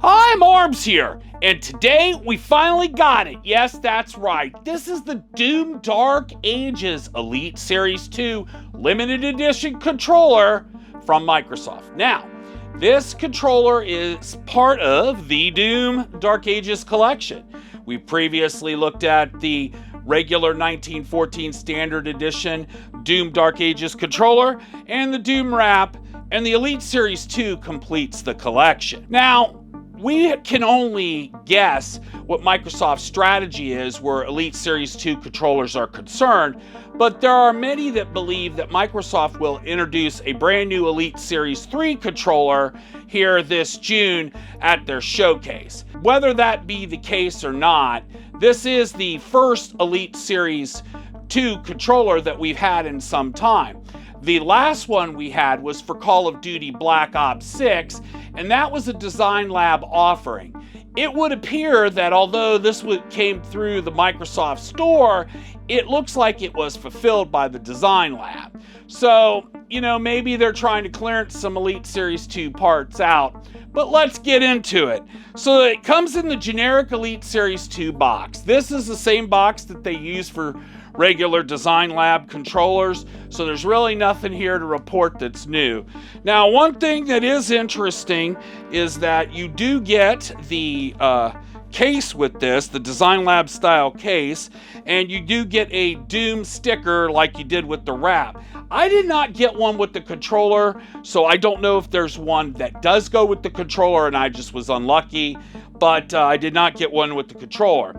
Hi, Arms here, and today we finally got it. Yes, that's right. This is the Doom Dark Ages Elite Series 2 Limited Edition controller from Microsoft. Now, this controller is part of the Doom Dark Ages collection. We previously looked at the regular 1914 Standard Edition Doom Dark Ages controller and the Doom Wrap, and the Elite Series 2 completes the collection. Now, we can only guess what Microsoft's strategy is where Elite Series 2 controllers are concerned, but there are many that believe that Microsoft will introduce a brand new Elite Series 3 controller here this June at their showcase. Whether that be the case or not, this is the first Elite Series 2 controller that we've had in some time. The last one we had was for Call of Duty Black Ops 6, and that was a Design Lab offering. It would appear that although this came through the Microsoft Store, it looks like it was fulfilled by the Design Lab. So, maybe they're trying to clearance some Elite Series 2 parts out, but let's get into it. So it comes in the generic Elite Series 2 box. This is the same box that they use for regular Design Lab controllers, so there's really nothing here to report that's new. Now, one thing that is interesting is that you do get the case with this, the Design Lab style case, and you do get a Doom sticker like you did with the Wrap. I did not get one with the controller, so I don't know if there's one that does go with the controller and I just was unlucky, but I did not get one with the controller.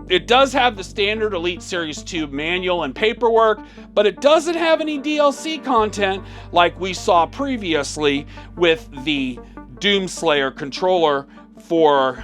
It does have the standard Elite Series 2 manual and paperwork, but it doesn't have any DLC content like we saw previously with the Doomslayer controller for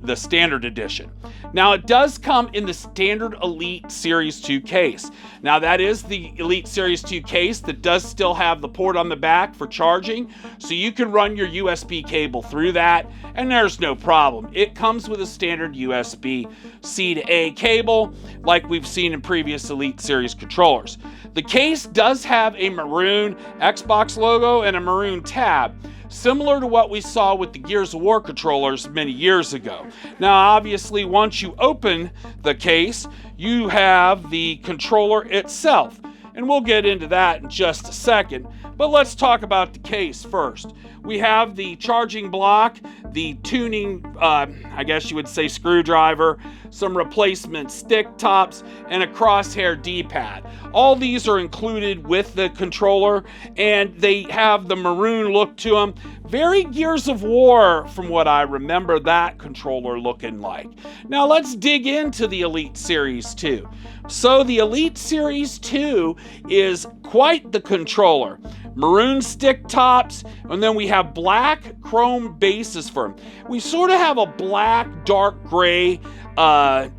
the standard edition. Now, it does come in the standard Elite Series 2 case. Now, that is the Elite Series 2 case that does still have the port on the back for charging, so you can run your USB cable through that, and there's no problem. It comes with a standard USB-C to A cable, like we've seen in previous Elite Series controllers. The case does have a maroon Xbox logo and a maroon tab, similar to what we saw with the Gears of War controllers many years ago. Now, obviously, once you open the case, you have the controller itself, and we'll get into that in just a second. But let's talk about the case first. We have the charging block, the tuning, I guess you would say screwdriver, some replacement stick tops, and a crosshair D-pad. All these are included with the controller, and they have the maroon look to them. Very Gears of War from what I remember that controller looking like. Now let's dig into the Elite Series 2. So the Elite Series 2 is quite the controller. Maroon stick tops, and then we have black chrome bases for them. We sort of have a black, dark gray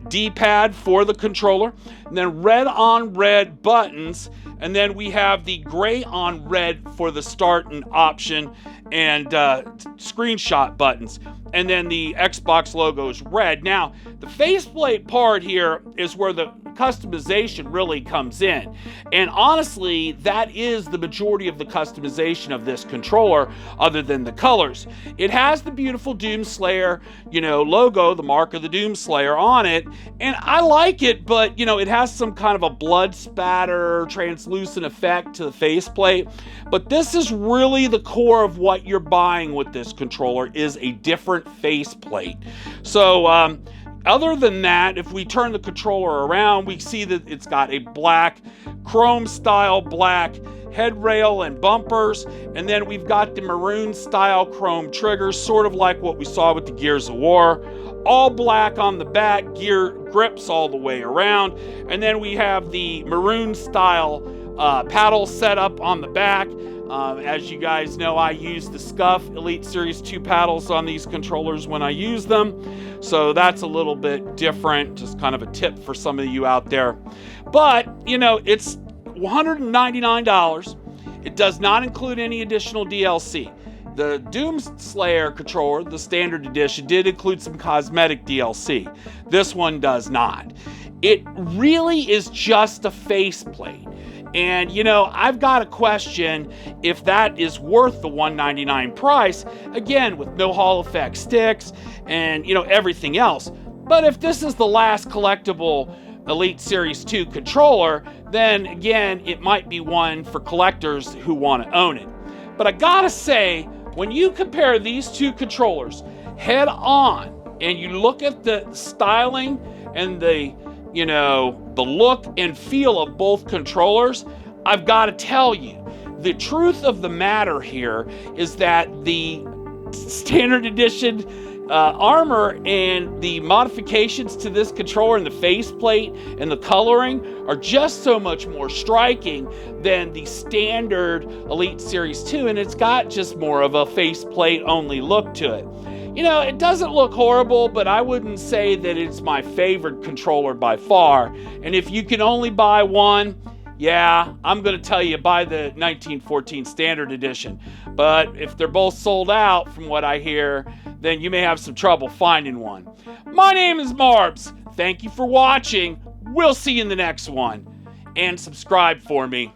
D-pad for the controller, and then red on red buttons, and then we have the gray on red for the start and option and screenshot buttons, and then the Xbox logo is red. Now, the faceplate part here is where the customization really comes in, and honestly, that is the majority of the customization of this controller, other than the colors. It has the beautiful Doomslayer, logo, the mark of the Doomslayer on it, and I like it, but it has some kind of a blood spatter, translucent effect to the faceplate. But this is really the core of what you're buying with this controller, is a different faceplate. So, other than that, if we turn the controller around, we see that it's got a black, chrome-style black head rail and bumpers, and then we've got the maroon-style chrome triggers, sort of like what we saw with the Gears of War. All black on the back, gear grips all the way around, and then we have the maroon-style paddle setup on the back. As you guys know, I use the Scuff Elite Series 2 paddles on these controllers when I use them, so that's a little bit different, just kind of a tip for some of you out there. But, it's $199. It does not include any additional DLC. The Doomslayer controller, the standard edition, did include some cosmetic DLC. This one does not. It really is just a faceplate. And, I've got to question if that is worth the $199 price, again, with no Hall Effect sticks and, everything else. But if this is the last collectible Elite Series 2 controller, then again, it might be one for collectors who want to own it. But I gotta say, when you compare these two controllers head on and you look at the styling and the look and feel of both controllers, I've got to tell you, the truth of the matter here is that the standard edition armor and the modifications to this controller and the faceplate and the coloring are just so much more striking than the standard Elite Series 2, and it's got just more of a faceplate only look to it. It doesn't look horrible, but I wouldn't say that it's my favorite controller by far. And if you can only buy one, yeah, I'm going to tell you, buy the 1914 Standard Edition. But if they're both sold out, from what I hear, then you may have some trouble finding one. My name is Marbs. Thank you for watching. We'll see you in the next one. And subscribe for me.